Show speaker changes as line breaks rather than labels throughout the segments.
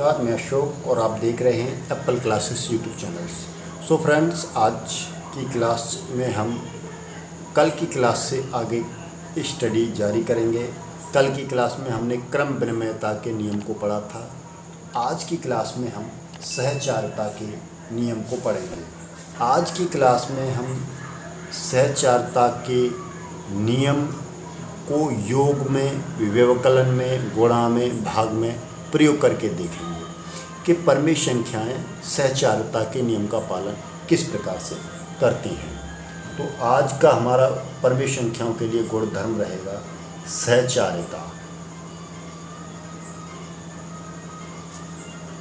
नमस्कार, मैं अशोक और आप देख रहे हैं Apple classes YouTube channels. So friends, आज की क्लास में हम कल की क्लास से आगे स्टडी जारी करेंगे। कल की क्लास में हमने क्रम विनिमयता के नियम को पढ़ा था। आज की क्लास में हम सहचारिता के नियम को पढ़ेंगे। आज की क्लास में हम सहचारिता के नियम को योग में, व्यवकलन में, गुणा में, भाग में प्रयोग करके देखेंगे कि परमेय संख्याएं सहचारिता के नियम का पालन किस प्रकार से करती हैं। तो आज का हमारा परमेय संख्याओं के लिए गुणधर्म रहेगा सहचारिता।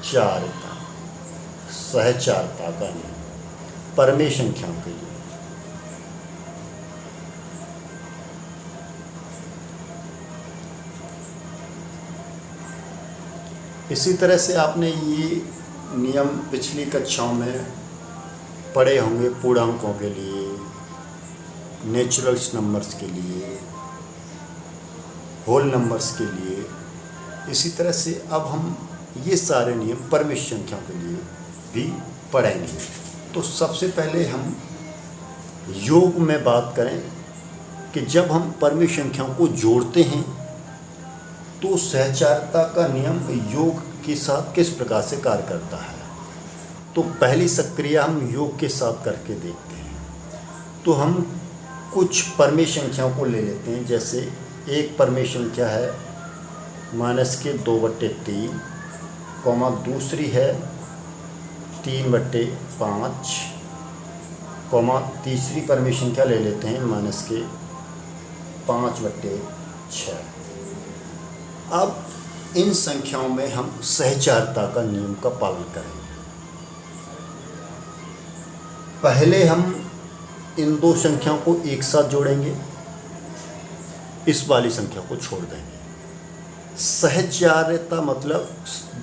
चारिता, सहचारिता का नियम परमेय संख्याओं के लिए। इसी तरह से आपने ये नियम पिछली कक्षाओं में पढ़े होंगे पूर्णांकों के लिए, नेचुरल्स नंबर्स के लिए, होल नंबर्स के लिए। इसी तरह से अब हम ये सारे नियम परमेय संख्याओं के लिए भी पढ़ेंगे। तो सबसे पहले हम योग में बात करें कि जब हम परमेय संख्याओं को जोड़ते हैं तो सहचारिता का नियम योग के साथ किस प्रकार से कार्य करता है। तो पहली सक्रिया हम योग के साथ करके देखते हैं। तो हम कुछ परमेय संख्याओं को ले लेते हैं। जैसे एक परमेय संख्या है -2/3, कॉमा दूसरी है 3/5, कॉमा तीसरी परमेय संख्या ले लेते हैं -5/6। अब इन संख्याओं में हम सहचारिता का नियम का पालन करें। पहले हम इन दो संख्याओं को एक साथ जोड़ेंगे, इस वाली संख्या को छोड़ देंगे। सहचारिता मतलब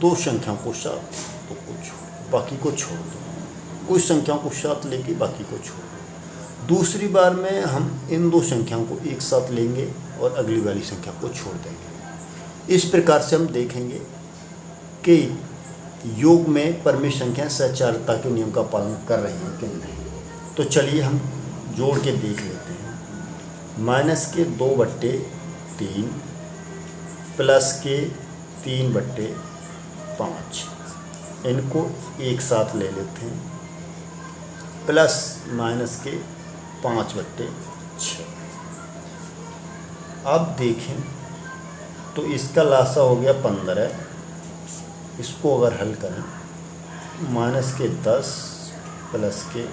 दो संख्याओं को साथ तो बाकी को छोड़ दो, कुछ संख्याओं को साथ लेके बाकी को छोड़ दो। दूसरी बार में हम इन दो संख्याओं को एक साथ लेंगे और अगली वाली संख्या को छोड़ देंगे। इस प्रकार से हम देखेंगे कि योग में परमेय संख्याएं सहचारिता के नियम का पालन कर रही हैं कि नहीं। तो चलिए हम जोड़ के देख लेते हैं। -2/3 +3/5, इनको एक साथ ले लेते हैं, ±5/6। अब देखें तो इसका लासा हो गया 15। इसको अगर हल करें -10 +9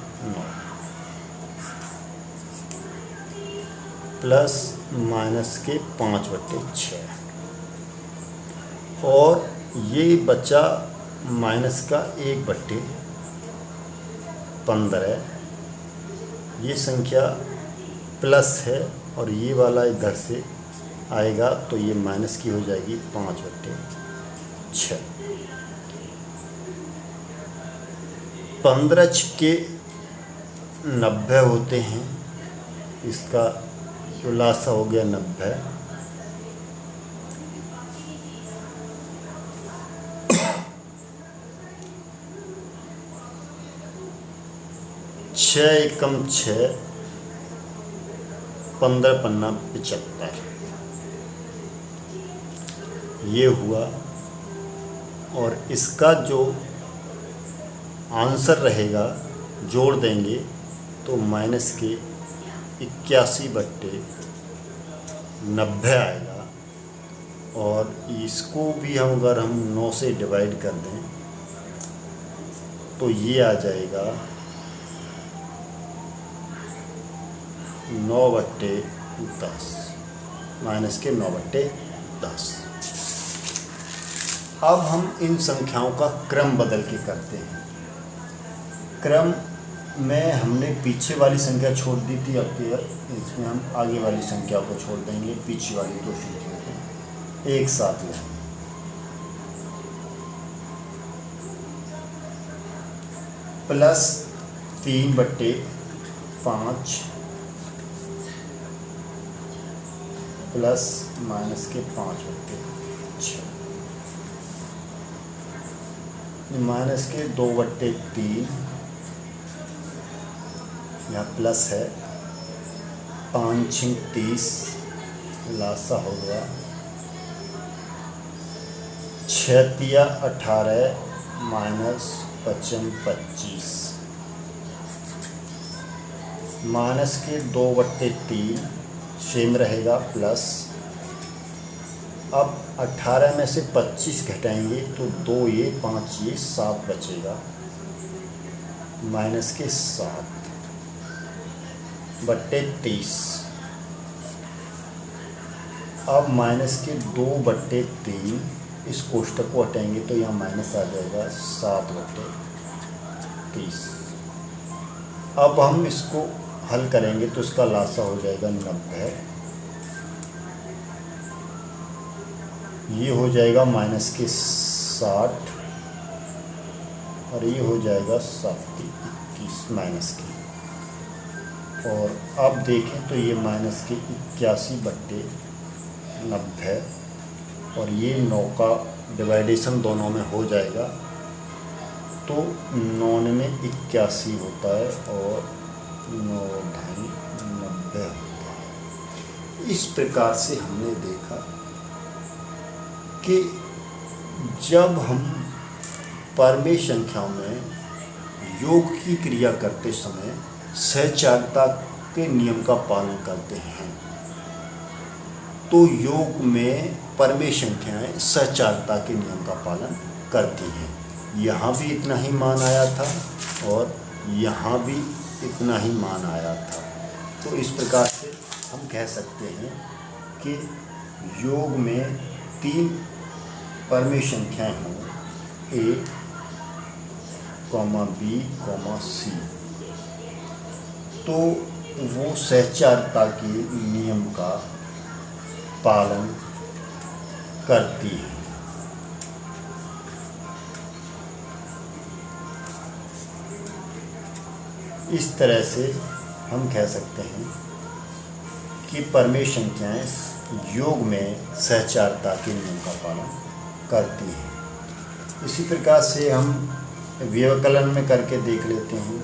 ±5/6, और ये बचा -1/15। ये संख्या प्लस है और ये वाला इधर से आएगा तो ये माइनस की हो जाएगी 5/6। 15 के 90 होते हैं। इसका जो लासा हो गया 90। छः एकम 6, 15×5 75। ये हुआ, और इसका जो आंसर रहेगा जोड़ देंगे तो -81/90 आएगा। और इसको भी हम अगर 9 से डिवाइड कर दें तो ये आ जाएगा 9/10, -9/10। अब हम इन संख्याओं का क्रम बदल के करते हैं। क्रम में हमने पीछे वाली संख्या छोड़ दी थी, अब इसमें हम आगे वाली संख्या को छोड़ देंगे। पीछे वाली दो संख्याओं को एक साथ लेंगे। +3/5 ±5/6। माइनस के 2/3, यहाँ प्लस है, 5 × 30 लासा हो गया, 6 × 18 माइनस 5 × 25, माइनस के 2/3 सेम रहेगा प्लस। अब 18 में से 25 घटाएंगे तो 2 ये 5 ये 7 बचेगा, माइनस के 7/30। अब माइनस के 2/3 इस कोष्ठक को हटाएंगे तो यहाँ माइनस आ जाएगा 7/30। अब हम इसको हल करेंगे तो इसका लासा हो जाएगा 90, ये हो जाएगा माइनस के 60 और ये हो जाएगा 7/21 माइनस के। और अब देखें तो ये माइनस के 81/90 और ये 9 का डिवाइडेशन दोनों में हो जाएगा तो 9 में 81 होता है और 9 ढाई 90 होता है। इस प्रकार से हमने देखा कि जब हम परमेय संख्याओं में योग की क्रिया करते समय सहचारिता के नियम का पालन करते हैं तो योग में परमेय संख्याएं सहचारिता के नियम का पालन करती हैं। यहाँ भी इतना ही मान आया था और यहाँ भी इतना ही मान आया था। तो इस प्रकार से हम कह सकते हैं कि योग में 3 परमेय संख्याएं हों A, B, C तो वो सहचारिता के नियम का पालन करती है। इस तरह से हम कह सकते हैं कि परमेय संख्याएं योग में सहचारिता के नियम का पालन करती हैं। इसी प्रकार से हम व्यवकलन में करके देख लेते हैं।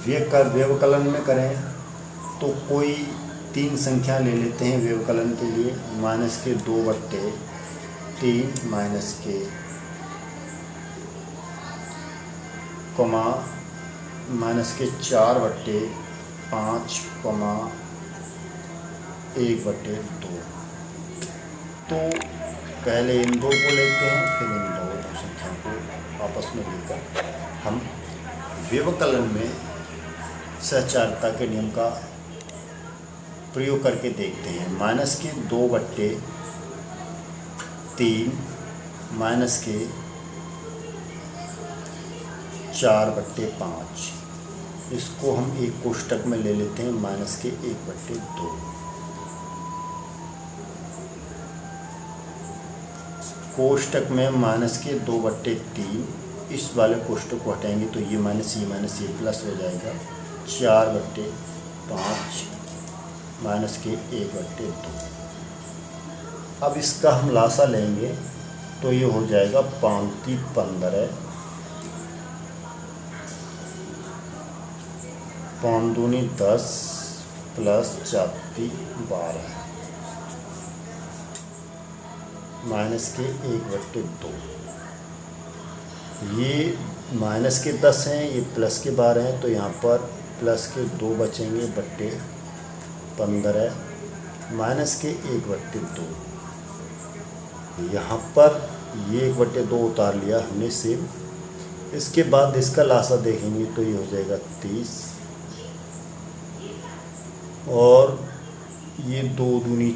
व्यवकलन में करें तो कोई 3 संख्या ले लेते हैं व्यवकलन के लिए। माइनस के 2/3 माइनस के कॉमा माइनस के 4/5 कॉमा 1/2। तो पहले इन 2 को लेते हैं फिर इन 2 संख्या को आपस में लेकर हम व्यवकलन में सहचारिता के नियम का प्रयोग करके देखते हैं। माइनस के 2/3 माइनस के 4/5 इसको हम एक कोष्ठक में ले लेते हैं माइनस के 1/2। कोष्ठक में माइनस के 2/3 इस वाले कोष्ठक को हटाएंगे तो ये माइनस ये प्लस हो जाएगा 4/5 माइनस के 1/2। अब इसका हम लासा लेंगे तो ये हो जाएगा 5×15 5×2 10 प्लस 4×12 माइनस के 1/2। ये माइनस के 10 हैं, ये प्लस के 12 हैं तो यहाँ पर प्लस के 2 बचेंगे बट्टे 15 माइनस के 1/2। यहाँ पर ये 1/2 उतार लिया हमने सेम। इसके बाद इसका लासा देखेंगे तो ये हो जाएगा 30 और ये 2×2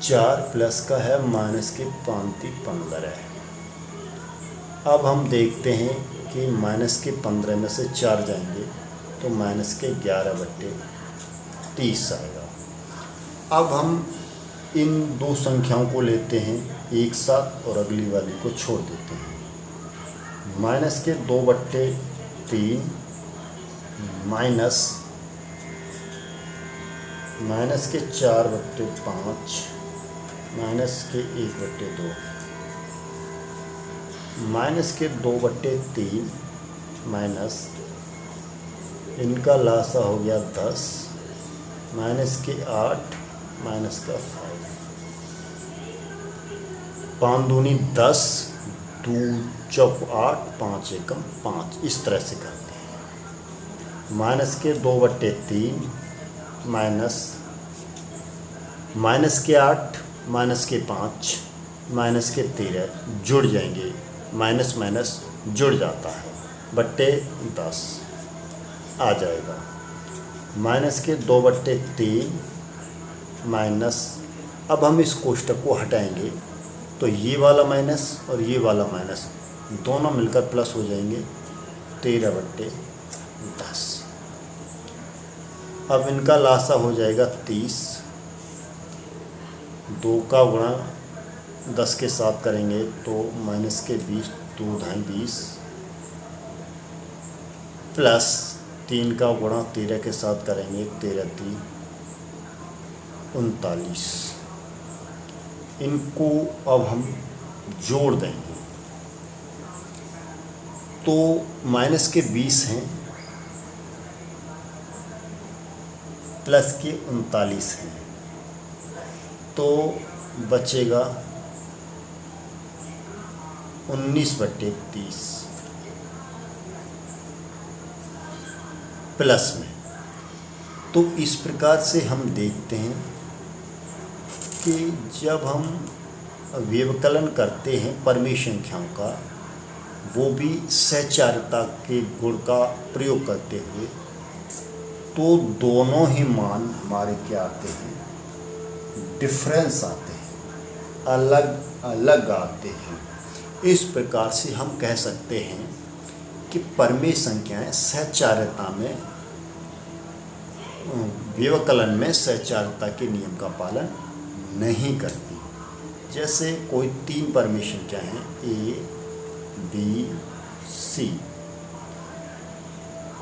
4 प्लस का है माइनस के 5×15 है। अब हम देखते हैं कि माइनस के 15 में से 4 जाएंगे तो माइनस के 11/30 आएगा। अब हम इन 2 संख्याओं को लेते हैं एक साथ और अगली वाली को छोड़ देते हैं। माइनस के 2/3 माइनस के 4/5 माइनस के 1/2 माइनस के 2/3 माइनस इनका लासा हो गया 10 माइनस के 8 माइनस का 5, 5 दूनी 10, 2 चौक 8, 5 एकम 5, इस तरह से करते हैं। माइनस के 2/3 माइनस के 8 माइनस के 5 माइनस के 13 जुड़ जाएंगे, माइनस माइनस जुड़ जाता है, बट्टे 10 आ जाएगा। माइनस के 2/3 माइनस, अब हम इस कोष्टक को हटाएंगे तो ये वाला माइनस और ये वाला माइनस दोनों मिलकर प्लस हो जाएंगे, 13/10। अब इनका लासा हो जाएगा 30, 2 का गुणा 10 के साथ करेंगे तो माइनस के 20, 2 ढाई 20 प्लस 3 का गुणा 13 के साथ करेंगे, 13 3 39। इनको अब हम जोड़ देंगे तो माइनस के 20 हैं प्लस के 39 हैं, तो बचेगा 19/30 प्लस में। तो इस प्रकार से हम देखते हैं कि जब हम व्यवकलन करते हैं परमेय संख्याओं का, वो भी सहचारिता के गुण का प्रयोग करते हुए, तो दोनों ही मान हमारे क्या आते हैं, डिफरेंस आते हैं, अलग अलग आते हैं। इस प्रकार से हम कह सकते हैं कि परमेय संख्याएं सहचारिता में, व्यवकलन में सहचारिता के नियम का पालन नहीं करती। जैसे कोई 3 परमेय संख्या हैं A B C,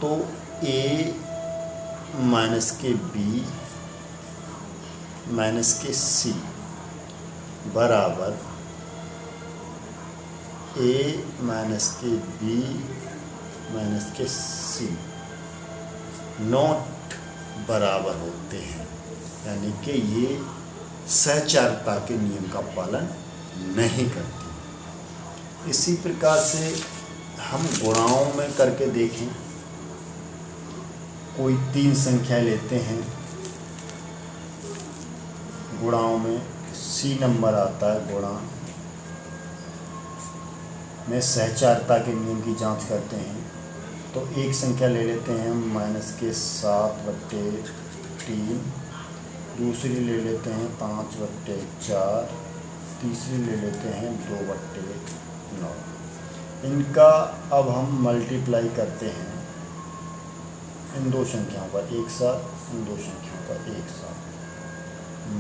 तो A माइनस के B माइनस के C बराबर A माइनस के B माइनस के C नॉट बराबर होते हैं, यानी कि ये सहचारिता के नियम का पालन नहीं करती। इसी प्रकार से हम गुणाओं में करके देखें, कोई 3 संख्याएं लेते हैं, गुणाओं में C नंबर आता है, गुणा में सहचारिता के नियम की जांच करते हैं, तो एक संख्या ले लेते हैं हम माइनस के 7/3, दूसरी ले लेते हैं 5/4, तीसरी ले लेते हैं 2/9। इनका अब हम मल्टीप्लाई करते हैं इन दो संख्याओं का एक साथ, इन दो संख्याओं का एक साथ।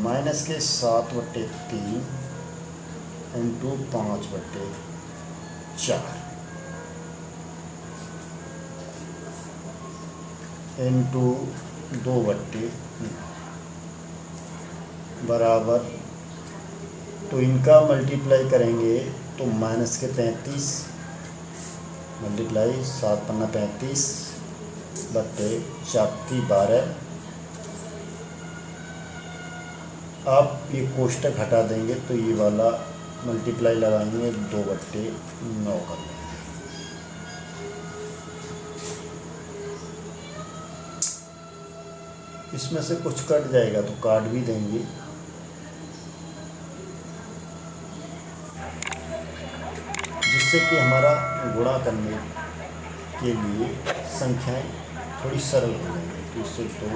माइनस के 7/3 इंटू 5/4 इंटू 2/9 बराबर, तो इनका मल्टीप्लाई करेंगे तो माइनस के 35 मल्टीप्लाई 7×5 बट्टे 4×12। आप ये कोष्टक हटा देंगे तो ये वाला मल्टीप्लाई लगाएंगे 2/9 कर लेंगे। इसमें से कुछ कट जाएगा तो काट भी देंगे। जिससे कि हमारा गुणा करने के लिए संख्याएं थोड़ी सरल हो जाएंगी। तो इससे 2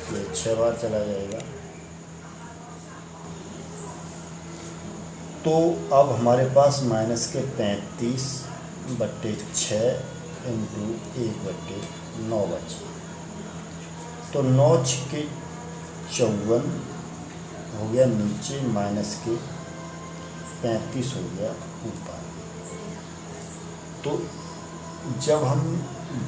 से 6 बार चला जाएगा। तो अब हमारे पास माइनस के 35/6 इंटू 1/9 बचे। तो 9 के 54 हो गया नीचे, माइनस के 35 हो गया ऊपर। तो जब हम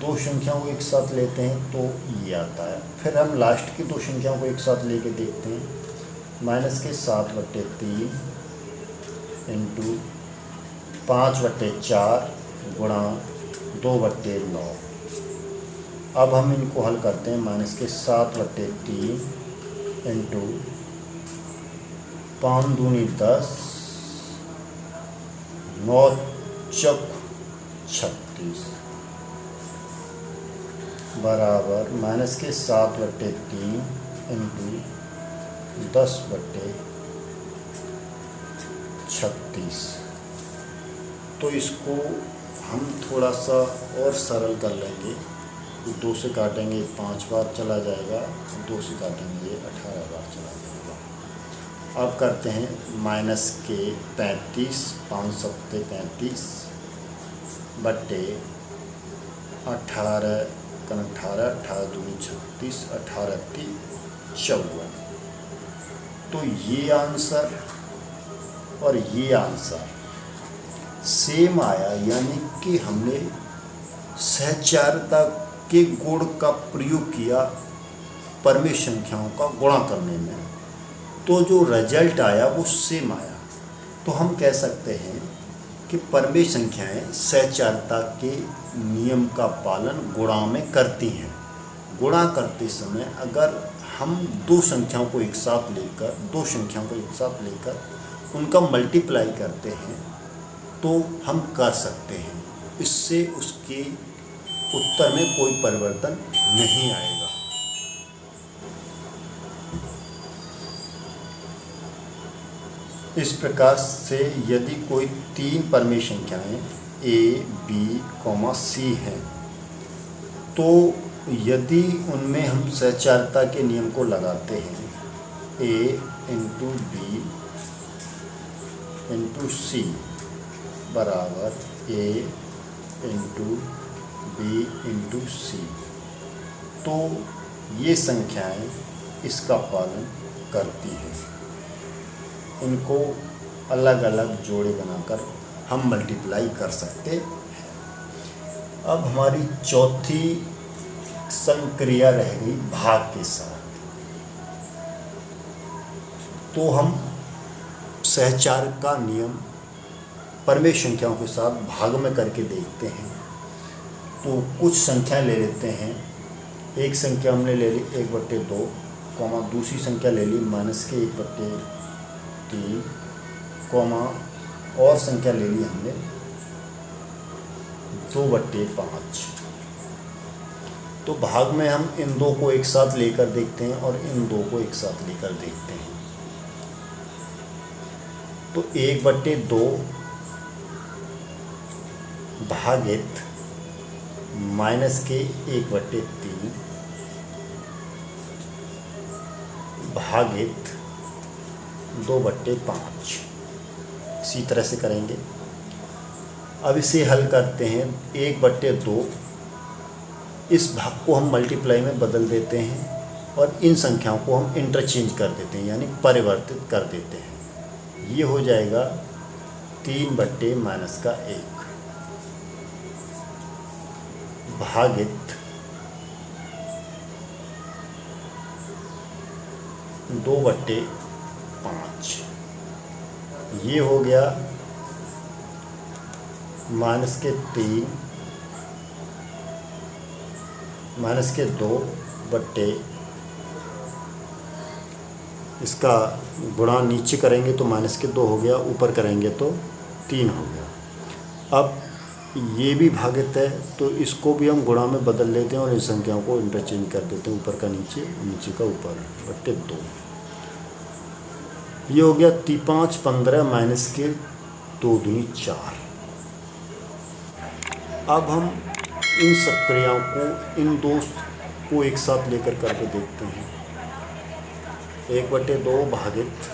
दो संख्याओं को एक साथ लेते हैं तो ये आता है। फिर हम लास्ट की दो संख्याओं को एक साथ लेके देखते हैं। माइनस के 7/3 इंटू 5/4 गुणा 2/9। अब हम इनको हल करते हैं। -7/3 इंटू 5 दूनी 10, 9 चौक 36 बराबर -7/3 इंटू 10/36। तो इसको हम थोड़ा सा और सरल कर लेंगे। 2 से काटेंगे 5 बार चला जाएगा, 2 से काटेंगे 18 बार चला जाएगा। अब करते हैं -35, 5 सत्ते 35 बट्टे 18 कन 18, 18 दूनी 36, 18 × 54। तो ये आंसर और ये आंसर सेम आया, यानी कि हमने सहचारिता के गुण का प्रयोग किया परमेय संख्याओं का गुणा करने में, तो जो रिजल्ट आया वो सेम आया। तो हम कह सकते हैं कि परमेय संख्याएं सहचारिता के नियम का पालन गुणा में करती हैं। गुणा करते समय अगर हम दो संख्याओं को एक साथ लेकर उनका मल्टीप्लाई करते हैं तो हम कर सकते हैं। इससे उसके उत्तर में कोई परिवर्तन नहीं आएगा। इस प्रकार से यदि कोई 3 परमेय संख्याएं a, b, c हैं, तो यदि उनमें हम सहचारिता के नियम को लगाते हैं a इंटू बी इंटू सी बराबर a इंटू बी इंटू सी, तो ये संख्याएं इसका पालन करती हैं। इनको अलग अलग जोड़े बनाकर हम मल्टीप्लाई कर सकते हैं। अब हमारी चौथी संक्रिया रह गई भाग के साथ। तो हम सहचार का नियम परमेय संख्याओं के साथ भाग में करके देखते हैं। तो कुछ संख्या ले लेते हैं। एक संख्या हमने ले ली 1/2, दूसरी संख्या ले ली -1/3, और संख्या ले ली हमने 2/5। तो भाग में हम इन दो को एक साथ लेकर देखते हैं और इन दो को एक साथ लेकर देखते हैं। तो 1/2 भागित -1/3 भागित 2/5। इसी तरह से करेंगे। अब इसे हल करते हैं। 1/2 इस भाग को हम मल्टीप्लाई में बदल देते हैं और इन संख्याओं को हम इंटरचेंज कर देते हैं, यानी परिवर्तित कर देते हैं। ये हो जाएगा 3/-1 भागित 2/5। ये हो गया -3 -2 बट्टे, इसका गुणा नीचे करेंगे तो -2 हो गया, ऊपर करेंगे तो 3 हो गया। अब ये भी भागित है तो इसको भी हम गुणा में बदल लेते हैं और इन संख्याओं को इंटरचेंज कर देते हैं। ऊपर का नीचे, नीचे का ऊपर बट्टे 2। ये हो गया 5 15 -2 दूनी 4। अब हम इन संक्रियाओं को, इन दो को एक साथ लेकर करके देखते हैं। 1/2 भागित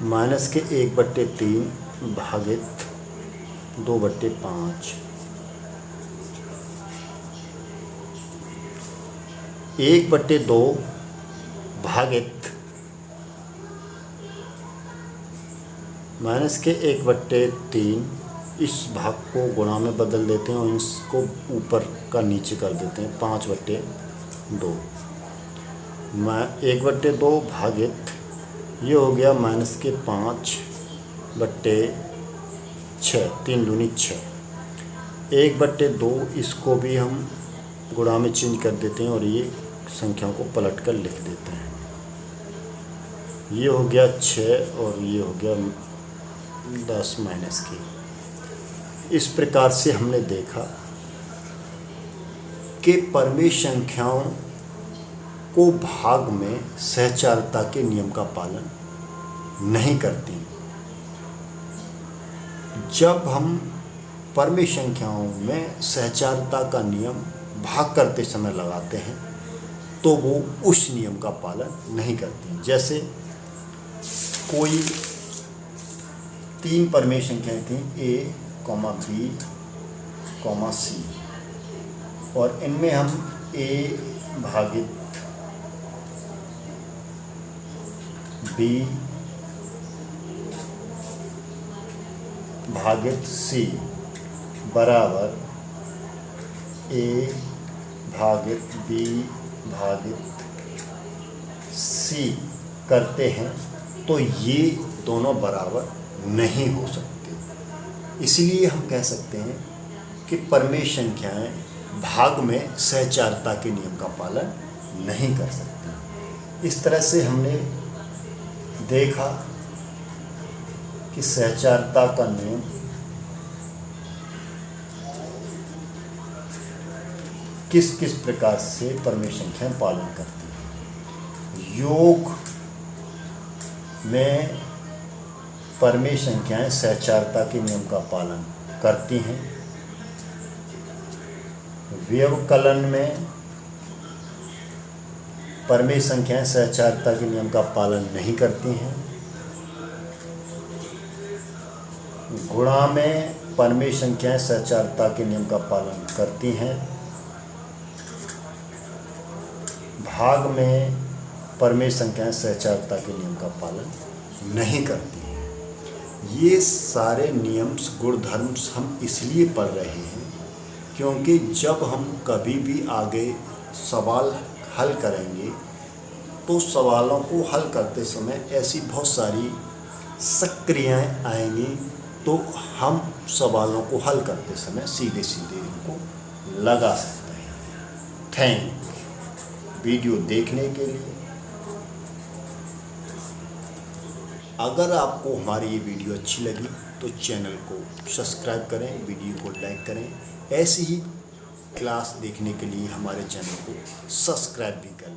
-1/3 भागित 2/5। 1/2 भागित -1/3, इस भाग को गुणा में बदल देते हैं और इसको ऊपर का नीचे कर देते हैं। 5/2 1/2 भागित, ये हो गया -5 बट्टे 6, 3 दूनी 6, 1/2 इसको भी हम गुणा में चेंज कर देते हैं और ये संख्याओं को पलट कर लिख देते हैं। ये हो गया 6 और ये हो गया 10 माइनस के। इस प्रकार से हमने देखा कि परमेय संख्याओं को भाग में सहचारता के नियम का पालन नहीं करती। जब हम परमेय संख्याओं में सहचारता का नियम भाग करते समय लगाते हैं तो वो उस नियम का पालन नहीं करती। जैसे कोई 3 परमेय संख्याएं थी A, B, C और इनमें हम A भागित B भागित C बराबर A भागित B भागित C करते हैं तो ये दोनों बराबर नहीं हो सकते। इसलिए हम कह सकते हैं कि परमेय संख्याएं भाग में सहचारता के नियम का पालन नहीं कर सकती। इस तरह से हमने देखा कि सहचारता का नियम किस किस प्रकार से परमेय संख्याएं पालन करती हैं। योग में परमेय संख्याएं सहचारता के नियम का पालन करती हैं। व्यवकलन में परमेय संख्याएं सहचारता के नियम का पालन नहीं करती हैं। गुणा में परमेय संख्याएं सहचारता के नियम का पालन करती हैं। भाग में परमेय संख्याएं सहचारता के नियम का पालन नहीं करती हैं। ये सारे नियम गुणधर्म हम इसलिए पढ़ रहे हैं क्योंकि जब हम कभी भी आगे सवाल हल करेंगे तो सवालों को हल करते समय ऐसी बहुत सारी सक्रियाएं आएंगी तो हम सवालों को हल करते समय सीधे सीधे इनको लगा सकते हैं। थैंक वीडियो देखने के लिए। अगर आपको हमारी ये वीडियो अच्छी लगी तो चैनल को सब्सक्राइब करें, वीडियो को लाइक करें। ऐसी ही क्लास देखने के लिए हमारे चैनल को सब्सक्राइब भी करें।